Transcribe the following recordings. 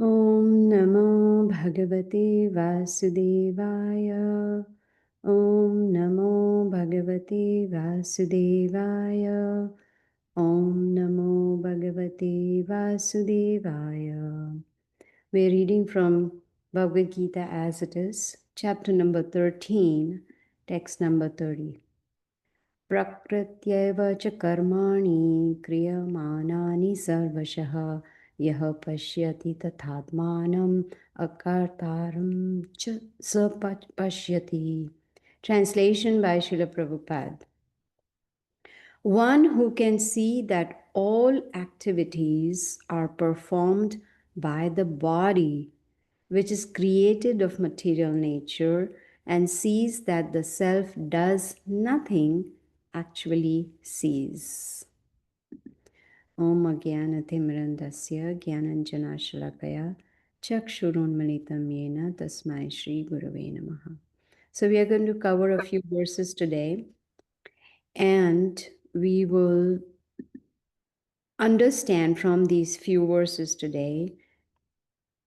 Om Namo Bhagavate Vasudevaya. Om Namo Bhagavate Vasudevaya. Om Namo Bhagavate Vasudevaya. We're reading from Bhagavad Gita as it is, chapter number 13, text number 30. प्रकृत्यैव च कर्माणि क्रियमाणानि सर्वशः यः पश्यति तथात्मानम् अकर्तारं च स पश्यति. Translation by Srila Prabhupada. One who can see that all activities are performed by the body, which is created of material nature, and sees that the self does nothing, actually sees. Om Agyanatimirandasya Gyananjanashalakaya Chakshurunmalitam Yena Tasmai Shri Gurave Namaha. So we are going to cover a few verses today, and we will understand from these few verses today,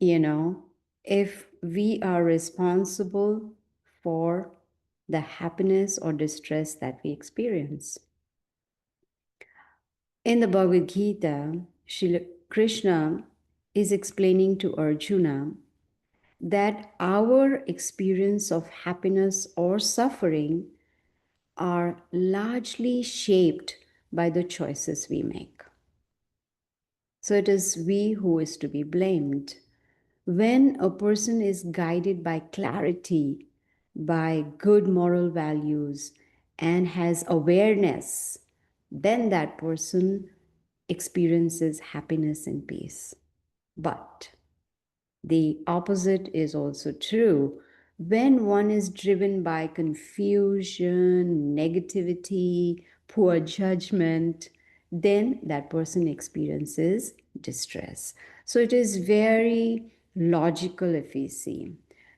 if we are responsible for the happiness or distress that we experience. In the Bhagavad Gita, Srila Krishna is explaining to Arjuna that our experience of happiness or suffering are largely shaped by the choices we make. So it is we who is to be blamed. When a person is guided by clarity, by good moral values, and has awareness, then that person experiences happiness and peace. But the opposite is also true. When one is driven by confusion, negativity, poor judgment, then that person experiences distress. So it is very logical if we see.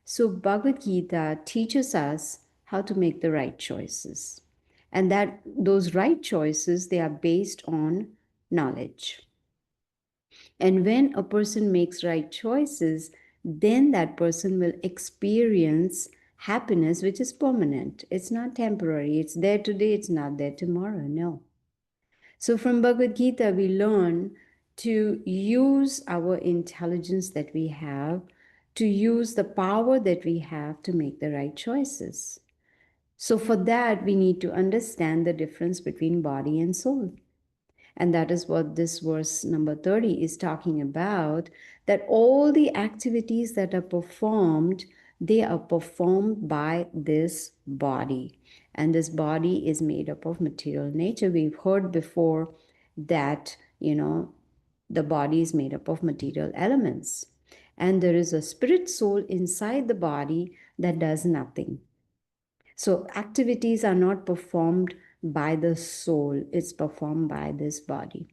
So Bhagavad Gita teaches us how to make the right choices. And that those right choices, they are based on knowledge. And when a person makes right choices, then that person will experience happiness, which is permanent. It's not temporary. It's there today, it's not there tomorrow. No. So from Bhagavad Gita, we learn to use our intelligence that we have, to use the power that we have to make the right choices. So for that, we need to understand the difference between body and soul. And that is what this verse number 30 is talking about, that all the activities that are performed, they are performed by this body. And this body is made up of material nature. We've heard before that, the body is made up of material elements. And there is a spirit soul inside the body that does nothing. So activities are not performed by the soul, it's performed by this body.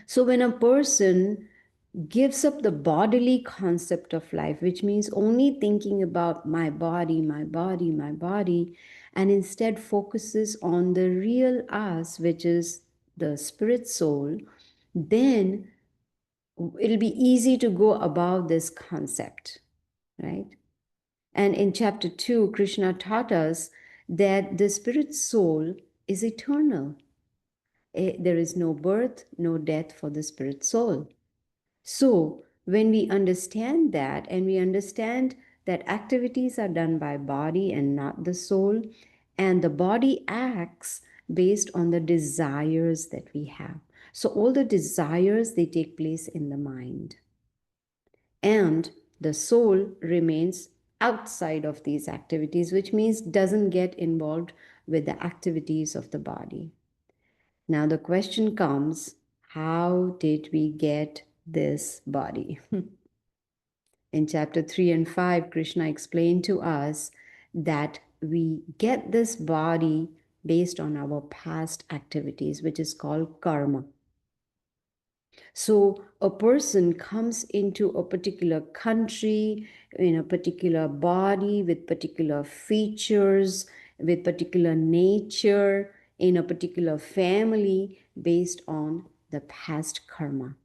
So when a person gives up the bodily concept of life, which means only thinking about my body, my body, my body, and instead focuses on the real us, which is the spirit soul, then it'll be easy to go above this concept, right? And in chapter 2, Krishna taught us that the spirit soul is eternal. There is no birth, no death for the spirit soul. So, when we understand that, and we understand that activities are done by body and not the soul, and the body acts based on the desires that we have. So all the desires, they take place in the mind. And the soul remains outside of these activities, which means doesn't get involved with the activities of the body. Now the question comes, how did we get this body? In chapter 3 and 5, Krishna explained to us that we get this body based on our past activities, which is called karma. So a person comes into a particular country, in a particular body, with particular features, with particular nature, in a particular family, based on the past karma.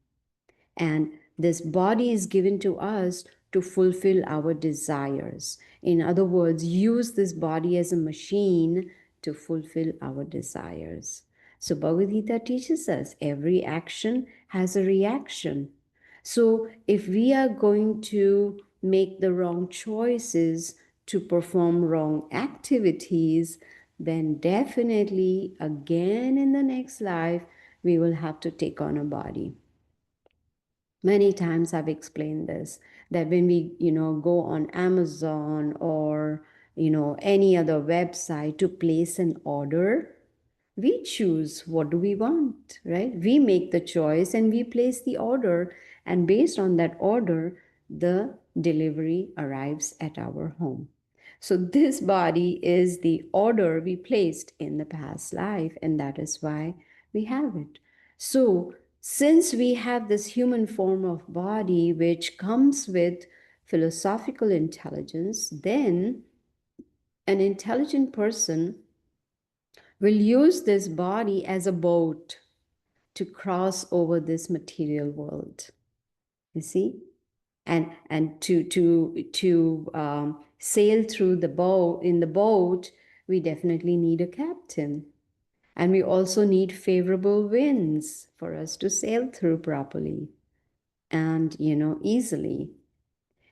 And this body is given to us to fulfill our desires. In other words, use this body as a machine to fulfill our desires. So Bhagavad Gita teaches us every action has a reaction. So if we are going to make the wrong choices to perform wrong activities, then definitely again in the next life, we will have to take on a body. Many times I've explained this, that when we go on Amazon or any other website to place an order, we choose what do we want, right? We make the choice and we place the order, and based on that order the delivery arrives at our home. So this body is the order we placed in the past life, and that is why we have it. So since we have this human form of body which comes with philosophical intelligence, then an intelligent person will use this body as a boat to cross over this material world. You see, and to sail through the boat, in the boat we definitely need a captain, and we also need favorable winds for us to sail through properly and easily.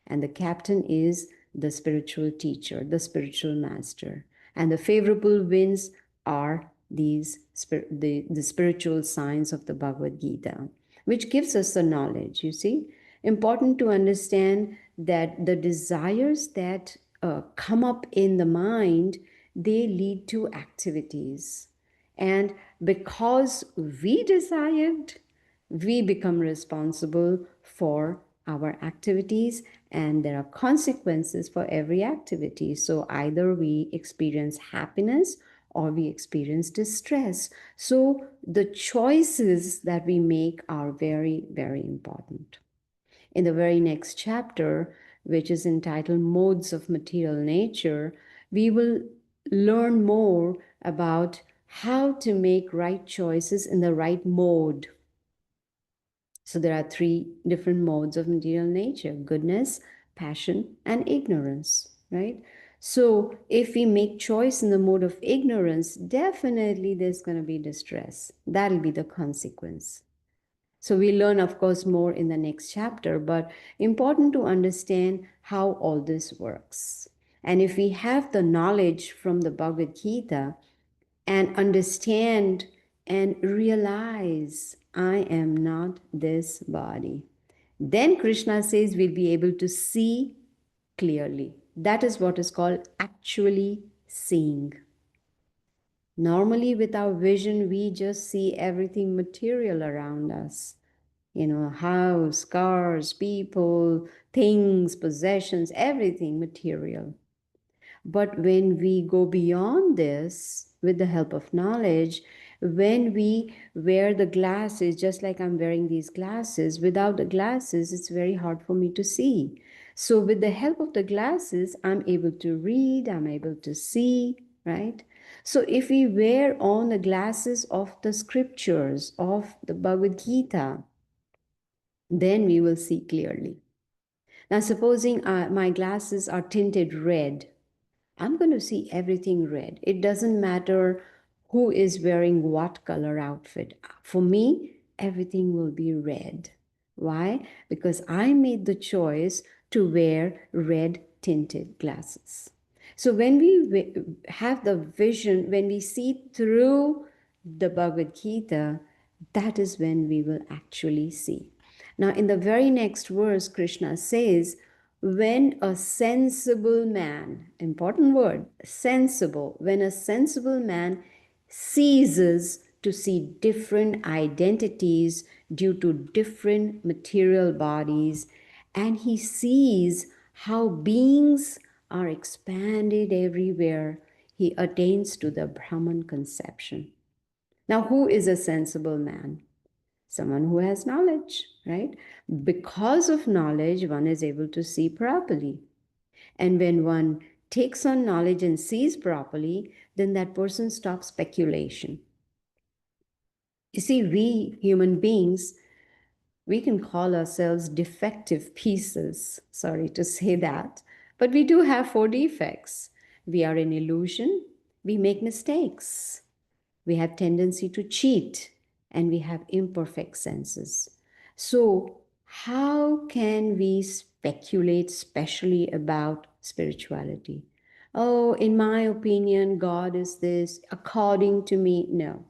And the captain is the spiritual teacher, the spiritual master. And the favorable winds are the spiritual signs of the Bhagavad Gita, which gives us the knowledge, you see. Important to understand that the desires that come up in the mind, they lead to activities. And because we desired, we become responsible for our activities, and there are consequences for every activity. So either we experience happiness or we experience distress. So the choices that we make are very, very important. In the very next chapter, which is entitled Modes of Material Nature, we will learn more about how to make right choices in the right mode. So there are three different modes of material nature: goodness, passion, and ignorance, right? So if we make choice in the mode of ignorance, definitely there's going to be distress. That'll be the consequence. So we learn, of course, more in the next chapter, but important to understand how all this works. And if we have the knowledge from the Bhagavad Gita and understand and realize I am not this body, then Krishna says we'll be able to see clearly. That is what is called actually seeing. Normally, with our vision, we just see everything material around us. House, cars, people, things, possessions, everything material. But when we go beyond this with the help of knowledge, when we wear the glasses, just like I'm wearing these glasses, without the glasses, it's very hard for me to see. So with the help of the glasses, I'm able to read, I'm able to see, right? So if we wear on the glasses of the scriptures, of the Bhagavad Gita, then we will see clearly. Now, supposing my glasses are tinted red, I'm going to see everything red. It doesn't matter who is wearing what color outfit. For me, everything will be red. Why? Because I made the choice to wear red tinted glasses. So when we have the vision, when we see through the Bhagavad Gita, that is when we will actually see. Now, in the very next verse, Krishna says, when a sensible man, important word, sensible, when a sensible man ceases to see different identities due to different material bodies, and he sees how beings are expanded everywhere, he attains to the Brahman conception. Now, who is a sensible man? Someone who has knowledge, right? Because of knowledge, one is able to see properly. And when one takes on knowledge and sees properly, then that person stops speculation. You see, we human beings, We can call ourselves defective pieces. Sorry to say that. But we do have four defects. We are an illusion. We make mistakes. We have tendency to cheat, and we have imperfect senses. So how can we speculate specially about spirituality? Oh, in my opinion, God is this, according to me. No,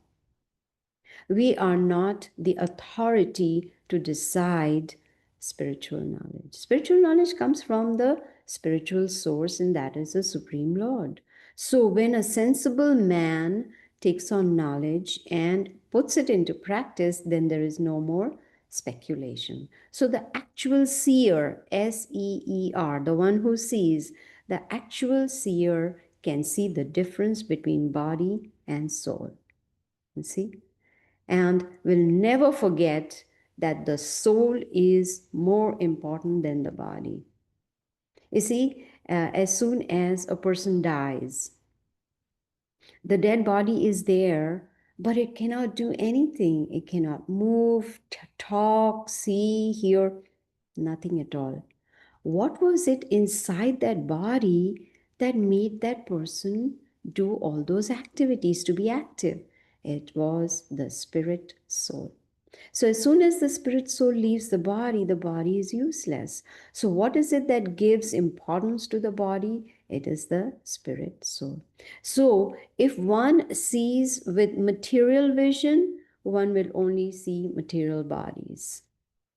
we are not the authority to decide spiritual knowledge. Spiritual knowledge comes from the spiritual source, and that is the Supreme Lord. So when a sensible man takes on knowledge and puts it into practice, then there is no more speculation. So the actual seer, seer, the one who sees, the actual seer can see the difference between body and soul. You see? And will never forget that the soul is more important than the body. You see, as soon as a person dies, the dead body is there, but it cannot do anything. It cannot move, talk, see, hear, nothing at all. What was it inside that body that made that person do all those activities to be active? It was the spirit soul. So, as soon as the spirit soul leaves the body is useless. So, what is it that gives importance to the body? It is the spirit soul. So, if one sees with material vision, one will only see material bodies.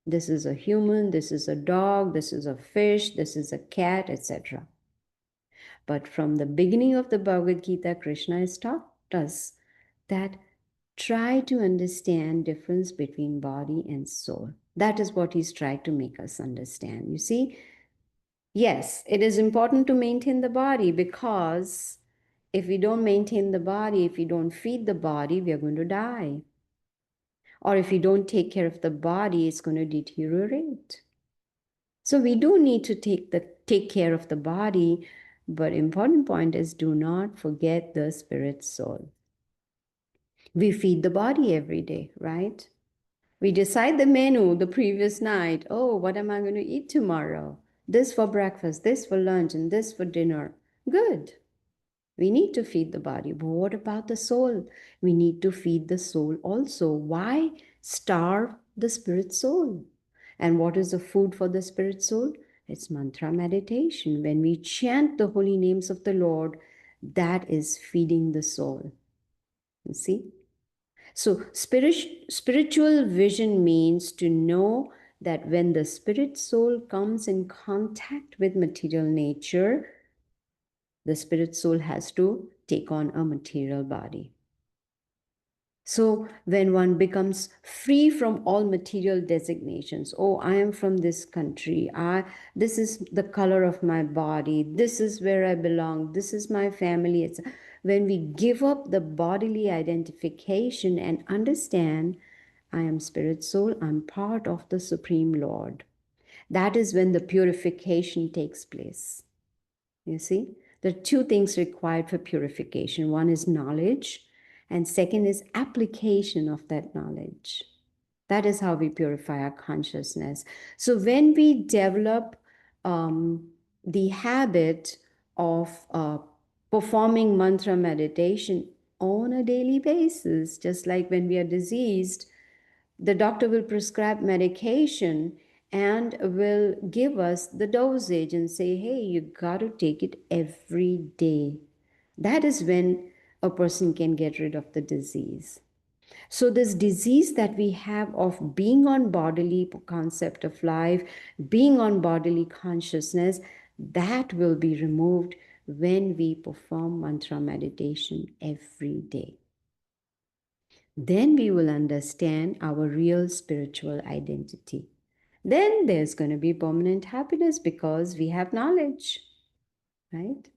This is a human, this is a dog, this is a fish, this is a cat, etc. But from the beginning of the Bhagavad Gita, Krishna has taught us that try to understand difference between body and soul. That is what he's tried to make us understand. You see, yes, it is important to maintain the body, because if we don't maintain the body, if we don't feed the body, we are going to die. Or if we don't take care of the body, it's going to deteriorate. So we do need to take care of the body, but important point is, do not forget the spirit soul. We feed the body every day, right? We decide the menu the previous night. Oh, what am I going to eat tomorrow? This for breakfast, this for lunch, and this for dinner. Good. We need to feed the body. But what about the soul? We need to feed the soul also. Why starve the spirit soul? And what is the food for the spirit soul? It's mantra meditation. When we chant the holy names of the Lord, that is feeding the soul. You see? So, spiritual vision means to know that when the spirit soul comes in contact with material nature, the spirit soul has to take on a material body. So when one becomes free from all material designations, oh, I am from this country, this is the color of my body, this is where I belong, this is my family. When we give up the bodily identification and understand, I am spirit soul, I'm part of the Supreme Lord. That is when the purification takes place. You see, there are two things required for purification. One is knowledge, and second is application of that knowledge. That is how we purify our consciousness. So when we develop the habit of performing mantra meditation on a daily basis, just like when we are diseased, the doctor will prescribe medication and will give us the dosage and say, hey, you got to take it every day. That is when a person can get rid of the disease. So, this disease that we have of being on bodily concept of life, being on bodily consciousness, that will be removed when we perform mantra meditation every day. Then we will understand our real spiritual identity. Then there's going to be permanent happiness because we have knowledge, right?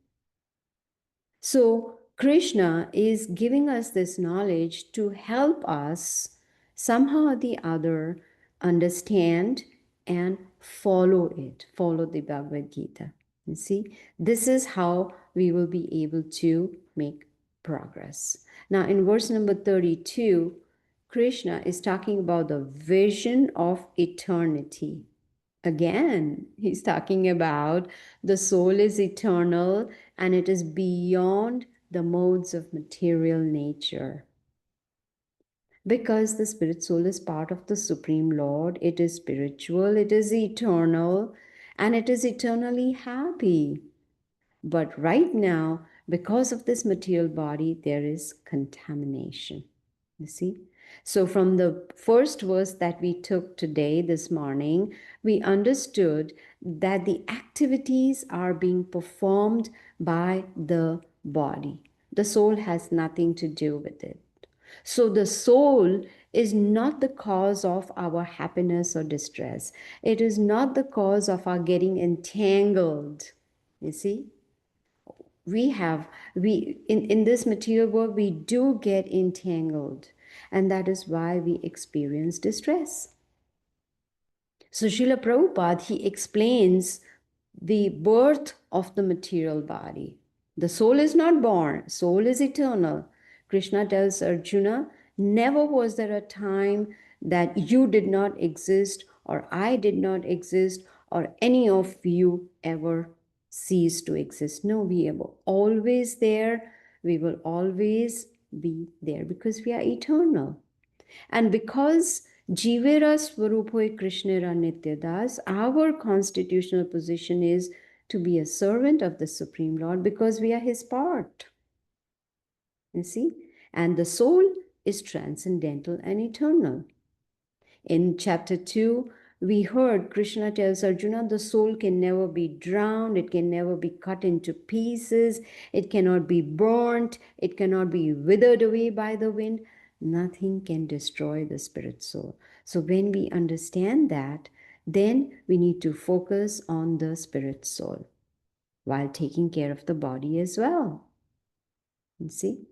So Krishna is giving us this knowledge to help us somehow or the other understand and follow it, follow the Bhagavad Gita. You see, this is how we will be able to make progress. Now, in verse number 32, Krishna is talking about the vision of eternity. Again, he's talking about the soul is eternal and it is beyond the modes of material nature. Because the spirit soul is part of the Supreme Lord, it is spiritual, it is eternal, and it is eternally happy. But right now, because of this material body, there is contamination. You see? So, from the first verse that we took today, this morning, we understood that the activities are being performed by the body. The soul has nothing to do with it. So, the soul is not the cause of our happiness or distress. It is not the cause of our getting entangled. You see? In this material world we do get entangled, and that is why we experience distress. So Srila Prabhupada, he explains the birth of the material body. The soul is not born, soul is eternal. Krishna tells Arjuna, never was there a time that you did not exist, or I did not exist, or any of you ever cease to exist. No, we are always there. We will always be there because we are eternal. And because Jivera Swarupoy Krishnera Nityadas, our constitutional position is to be a servant of the Supreme Lord because we are his part. You see? And the soul is transcendental and eternal. In chapter 2, we heard Krishna tells Arjuna the soul can never be drowned, it can never be cut into pieces, it cannot be burnt, it cannot be withered away by the wind. Nothing can destroy the spirit soul. So, when we understand that, then we need to focus on the spirit soul while taking care of the body as well. You see?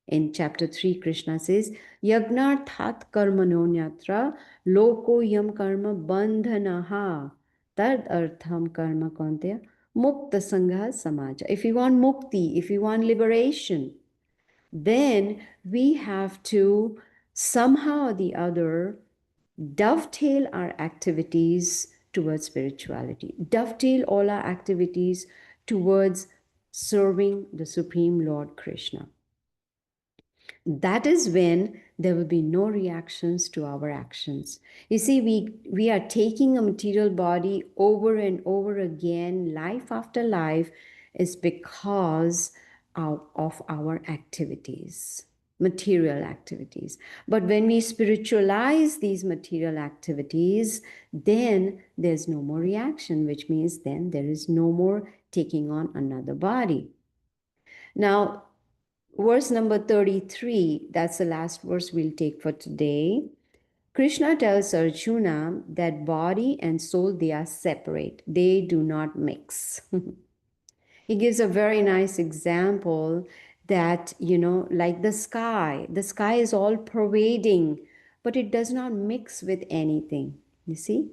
In chapter 3, Krishna says, Yagnarthat karmanonyatra loko yam karma bandhanaha tad artham karma kauntya mukta sangha samaja. If we want mukti, if we want liberation, then we have to somehow or the other dovetail our activities towards spirituality, dovetail all our activities towards serving the Supreme Lord Krishna. That is when there will be no reactions to our actions. You see, we are taking a material body over and over again, life after life, is because of our activities, material activities. But when we spiritualize these material activities, then there's no more reaction, which means then there is no more taking on another body. Now, verse number 33, that's the last verse we'll take for today. Krishna tells Arjuna that body and soul, they are separate. They do not mix. He gives a very nice example that, like the sky. The sky is all pervading, but it does not mix with anything. You see?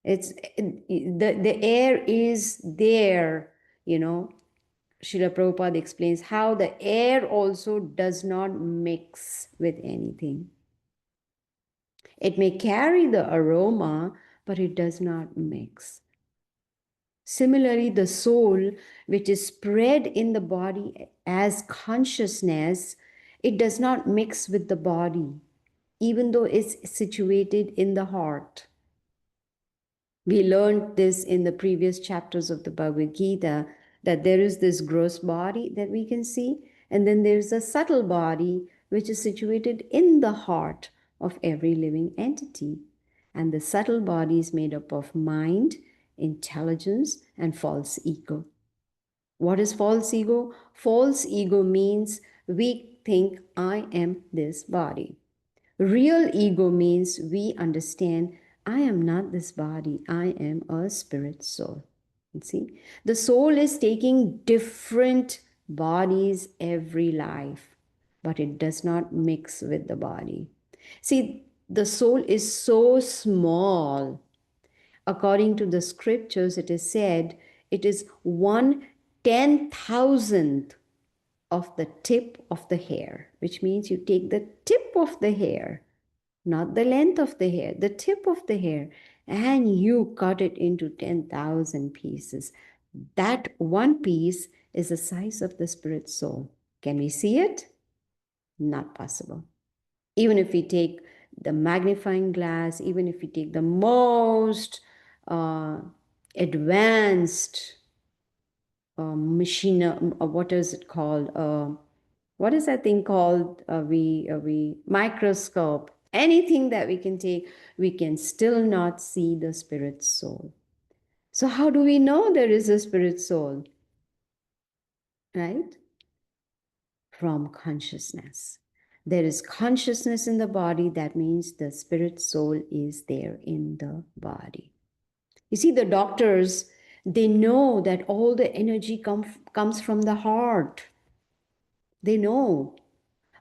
The air is there, Srila Prabhupada explains how the air also does not mix with anything. It may carry the aroma, but it does not mix. Similarly, the soul, which is spread in the body as consciousness, it does not mix with the body, even though it's situated in the heart. We learned this in the previous chapters of the Bhagavad Gita, that there is this gross body that we can see, and then there's a subtle body which is situated in the heart of every living entity. And the subtle body is made up of mind, intelligence, and false ego. What is false ego? False ego means we think I am this body. Real ego means we understand I am not this body, I am a spirit soul. You see, the soul is taking different bodies every life, but it does not mix with the body. See, the soul is so small. According to the scriptures, it is said it is 1/10,000th of the tip of the hair, which means you take the tip of the hair, not the length of the hair, the tip of the hair, and you cut it into 10,000 pieces. That one piece is the size of the spirit soul. Can we see it? Not possible. Even if we take the magnifying glass, even if we take the most advanced machine, what is it called? What is that thing called? We microscope. Anything that we can take, we can still not see the spirit soul. So how do we know there is a spirit soul? Right? From consciousness. There is consciousness in the body. That means the spirit soul is there in the body. You see, the doctors, they know that all the energy comes from the heart. They know.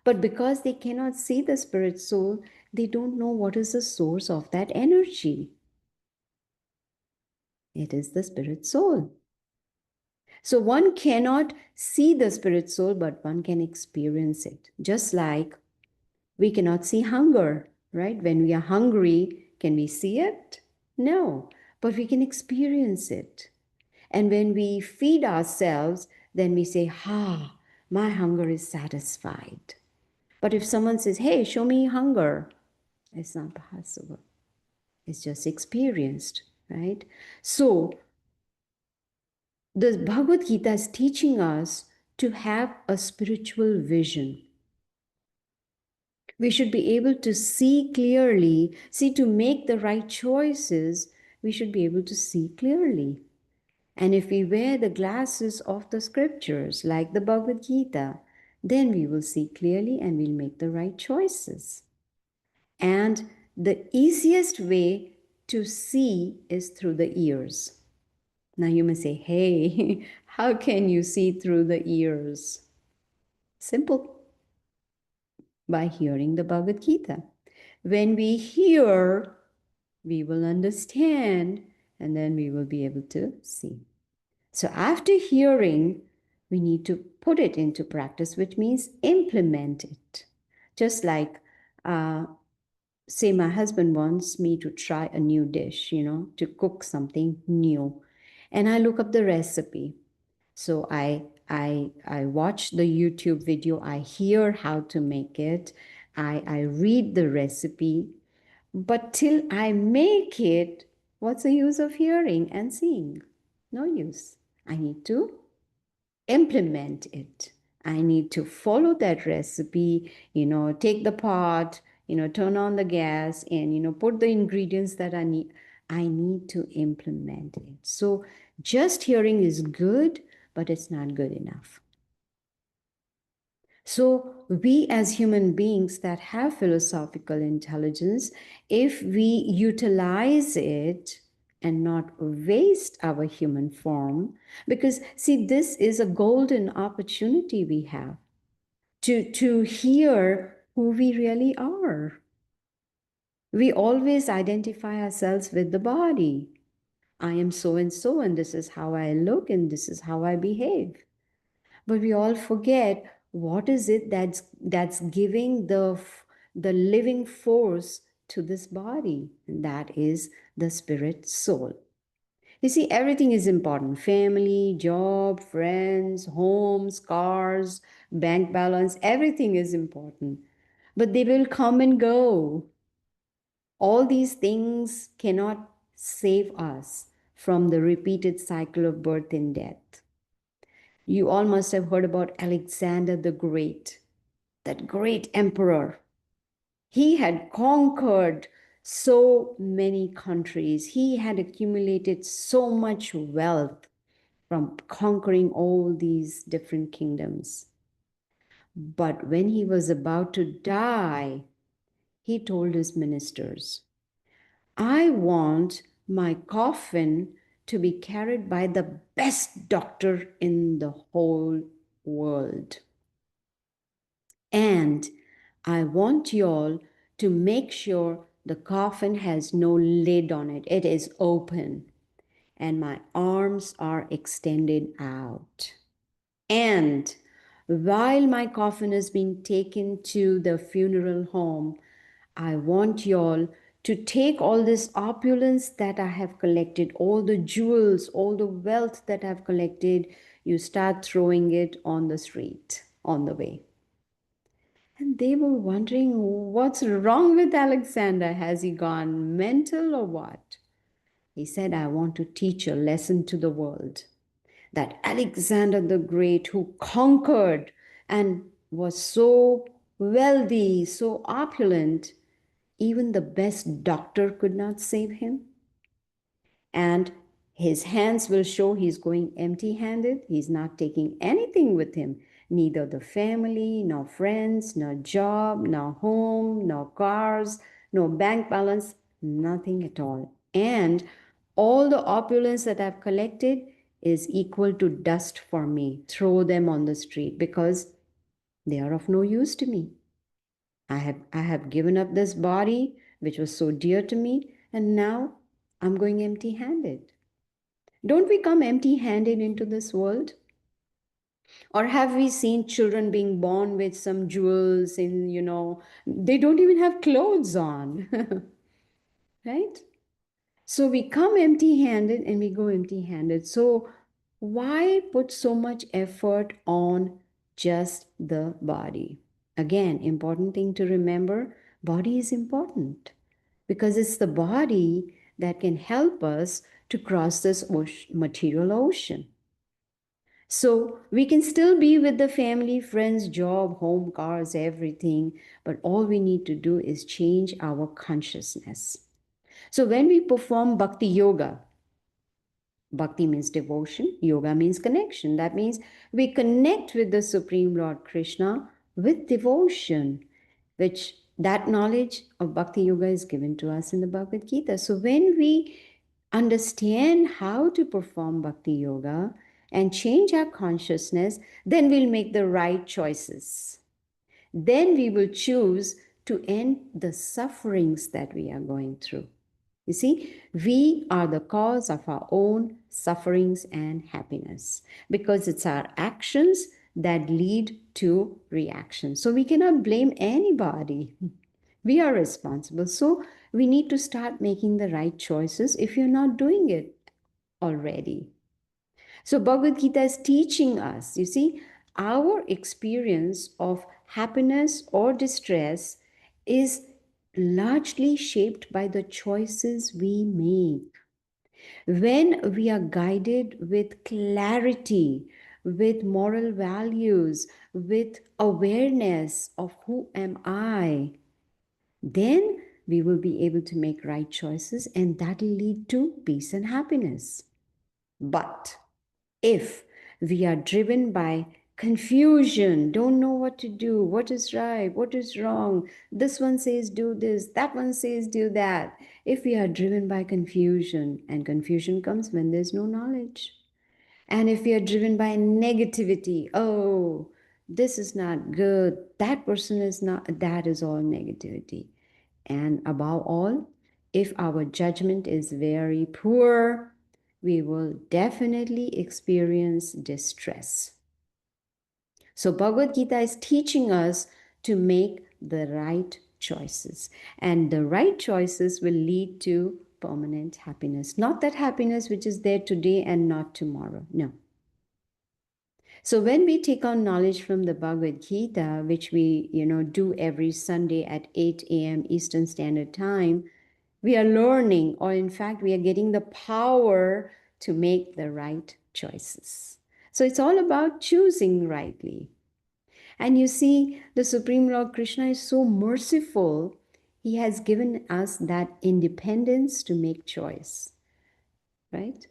But because they cannot see the spirit soul, they don't know what is the source of that energy. It is the spirit soul. So one cannot see the spirit soul, but one can experience it. Just like we cannot see hunger, right? When we are hungry, can we see it? No, but we can experience it. And when we feed ourselves, then we say, my hunger is satisfied. But if someone says, hey, show me hunger, it's not possible. It's just experienced, right? So the Bhagavad Gita is teaching us to have a spiritual vision. We should be able to see clearly, see to make the right choices, we should be able to see clearly. And if we wear the glasses of the scriptures, like the Bhagavad Gita, then we will see clearly and we'll make the right choices. And the easiest way to see is through the ears. Now you may say, hey, how can you see through the ears? Simple, by hearing the Bhagavad Gita. When we hear, we will understand, and then we will be able to see. So after hearing, we need to put it into practice, which means implement it. Just like, say, my husband wants me to try a new dish, to cook something new. And I look up the recipe. So I watch the YouTube video, I hear how to make it, I read the recipe, but till I make it, what's the use of hearing and seeing? No use. I need to implement it. I need to follow that recipe, take the pot, turn on the gas and, put the ingredients that I need. I need to implement it. So just hearing is good, but it's not good enough. So we as human beings that have philosophical intelligence, if we utilize it and not waste our human form, because see, this is a golden opportunity we have to hear who we really are. We always identify ourselves with the body. I am so and so, and this is how I look, and this is how I behave. But we all forget what is it that's giving the living force to this body, and that is the spirit soul. You see, everything is important: family, job, friends, homes, cars, bank balance, everything is important, but they will come and go. All these things cannot save us from the repeated cycle of birth and death. You all must have heard about Alexander the Great, that great emperor. He had conquered so many countries. He had accumulated so much wealth from conquering all these different kingdoms. But when he was about to die, he told his ministers, I want my coffin to be carried by the best doctor in the whole world. And I want you all to make sure the coffin has no lid on it. It is open. And my arms are extended out. And while my coffin is being taken to the funeral home, I want y'all to take all this opulence that I have collected, all the jewels, all the wealth that I've collected, you start throwing it on the street on the way. And they were wondering, what's wrong with Alexander? Has he gone mental or what? He said, I want to teach a lesson to the world that Alexander the Great, who conquered and was so wealthy, so opulent, even the best doctor could not save him. And his hands will show he's going empty handed. He's not taking anything with him, neither the family, nor friends, nor job, nor home, nor cars, no bank balance, nothing at all. And all the opulence that I've collected is equal to dust for me. Throw them on the street because they are of no use to me. I have given up this body which was so dear to me, and now I'm going empty handed. Don't we come empty handed into this world? Or have we seen children being born with some jewels in, they don't even have clothes on, right? So we come empty handed and we go empty handed. So why put so much effort on just the body? Again, important thing to remember, body is important because it's the body that can help us to cross this material ocean. So we can still be with the family, friends, job, home, cars, everything, but all we need to do is change our consciousness. So when we perform bhakti yoga, bhakti means devotion, yoga means connection. That means we connect with the Supreme Lord Krishna with devotion, which that knowledge of bhakti yoga is given to us in the Bhagavad Gita. So when we understand how to perform bhakti yoga and change our consciousness, then we'll make the right choices. Then we will choose to end the sufferings that we are going through. You see, we are the cause of our own sufferings and happiness because it's our actions that lead to reaction. So we cannot blame anybody. We are responsible. So we need to start making the right choices if you're not doing it already. So Bhagavad Gita is teaching us, you see, our experience of happiness or distress is largely shaped by the choices we make. When we are guided with clarity, with moral values, with awareness of who am I, then we will be able to make right choices and that will lead to peace and happiness. But if we are driven by confusion, don't know what to do, what is right, what is wrong, this one says do this, that one says do that. If we are driven by confusion, and confusion comes when there's no knowledge. And if we are driven by negativity, oh, this is not good, that person is not, that is all negativity. And above all, if our judgment is very poor, we will definitely experience distress. So, Bhagavad Gita is teaching us to make the right choices, and the right choices will lead to permanent happiness. Not that happiness which is there today and not tomorrow. No. So when we take on knowledge from the Bhagavad Gita, which we do every Sunday at 8 a.m. Eastern Standard Time, we are learning, or in fact, we are getting the power to make the right choices. So it's all about choosing rightly. And you see, the Supreme Lord Krishna is so merciful. He has given us that independence to make choice, right?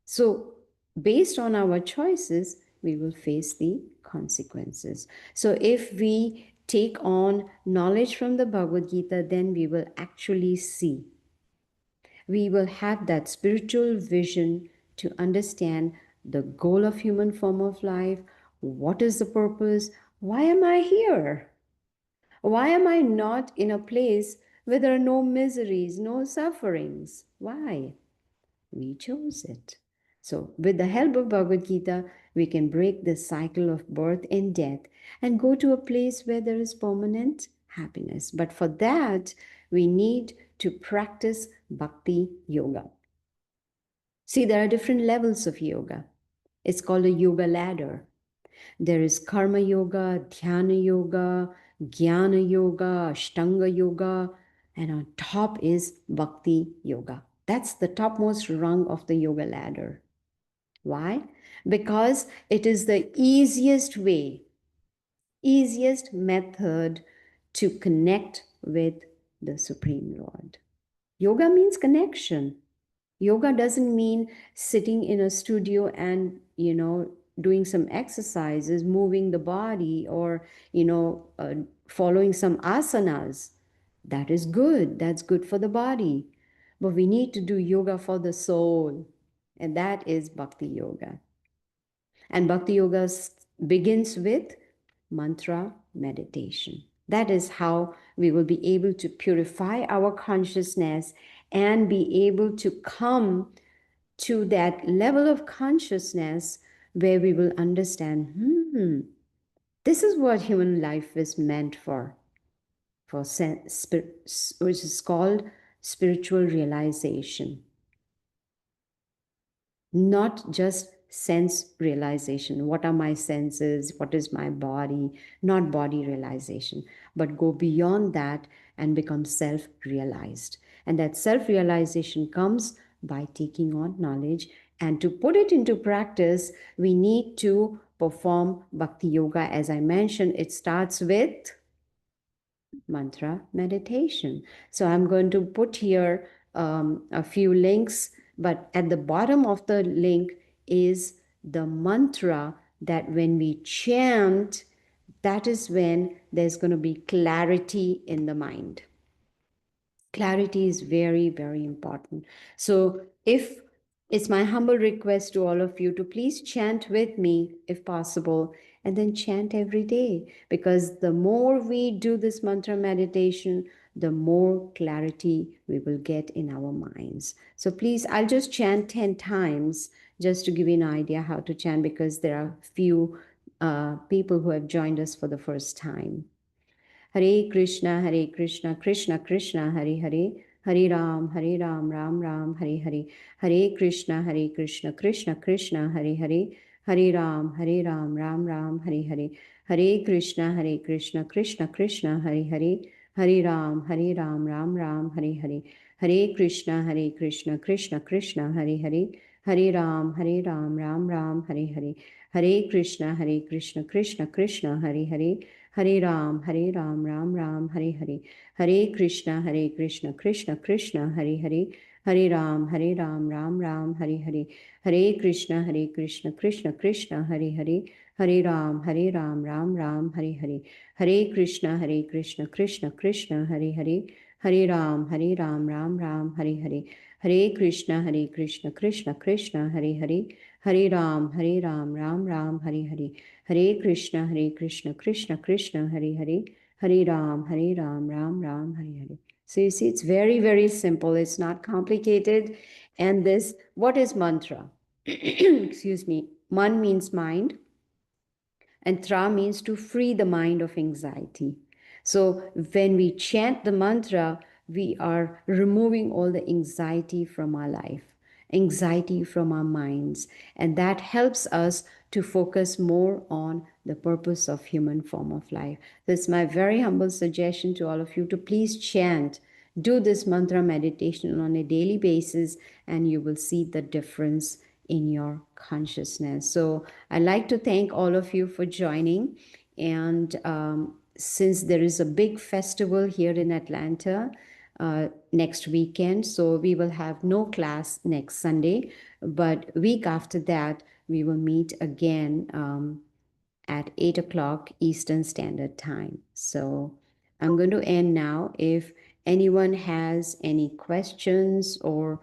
So based on our choices, we will face the consequences. So if we take on knowledge from the Bhagavad Gita, then we will actually see. We will have that spiritual vision to understand the goal of human form of life. What is the purpose? Why am I here? Why am I not in a place where there are no miseries, no sufferings? Why? We chose it. So, with the help of Bhagavad Gita, we can break the cycle of birth and death and go to a place where there is permanent happiness. But for that, we need to practice bhakti yoga. See, there are different levels of yoga. It's called a yoga ladder. There is karma yoga, dhyana yoga, jnana yoga, ashtanga yoga, and on top is bhakti yoga. That's the topmost rung of the yoga ladder. Why? Because it is the easiest way, easiest method to connect with the Supreme Lord. Yoga means connection. Yoga doesn't mean sitting in a studio and, doing some exercises, moving the body, or, following some asanas. That is good. That's good for the body. But we need to do yoga for the soul. And that is bhakti yoga. And bhakti yoga begins with mantra meditation. That is how we will be able to purify our consciousness and be able to come to that level of consciousness where we will understand, this is what human life is meant for which is called spiritual realization. Not just sense realization. What are my senses? What is my body? Not body realization, but go beyond that and become self realized. And that self realization comes by taking on knowledge. And to put it into practice, we need to perform bhakti yoga. As I mentioned, it starts with mantra meditation. So I'm going to put here a few links, but at the bottom of the link is the mantra that when we chant, that is when there's going to be clarity in the mind. Clarity is very, very important. So if it's my humble request to all of you to please chant with me if possible, and then chant every day, because the more we do this mantra meditation, the more clarity we will get in our minds. So please, I'll just chant 10 times just to give you an idea how to chant, because there are few people who have joined us for the first time. Hare Krishna, Krishna Krishna, Hare Hare, Hare Ram, Ram Ram, Hare Hare, Hare Krishna, Krishna Krishna, Hare Hare, Hare Ram, Ram Ram, Hare Hare, Hare Krishna, Krishna Krishna, Hare Hare, Hare Ram, Ram Ram, Hare Hare, Hare Krishna, Krishna Krishna, Hare Hare, Hare Ram, Ram Ram, Hare Hare, Hare Krishna, Krishna Krishna, Hare Hare, Hare Ram, Ram Ram, Hare Hare, Hare Krishna, Krishna Krishna, Hare Hare, Hare Ram, Ram Ram, Hare Hare, Hare Krishna, Krishna Krishna, Hare Hare, Hare Ram, Ram Ram, Hare Hare, Hare Krishna, Krishna Krishna, Hare Hare, Hare Ram, Ram Ram, Hare Hare, Hare Krishna, Krishna Krishna, Hare Hare, Hare Ram, Ram Ram, Hare Hare, Hare Krishna, Krishna Krishna, Hare Hare, Hare Ram, Ram Ram, Hare Hare. So you see, it's very, very simple. It's not complicated. And this, what is mantra? Excuse me. Man means mind, and tra means to free the mind of anxiety. So when we chant the mantra, we are removing all the anxiety from our life, anxiety from our minds, and that helps us to focus more on the purpose of human form of life. This is my very humble suggestion to all of you to please chant, do this mantra meditation on a daily basis, and you will see the difference in your consciousness. So I'd like to thank all of you for joining. And since there is a big festival here in Atlanta next weekend, so we will have no class next Sunday, but week after that, we will meet again at 8 o'clock Eastern Standard Time. So I'm going to end now. If anyone has any questions or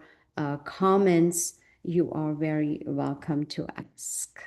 comments, you are very welcome to ask.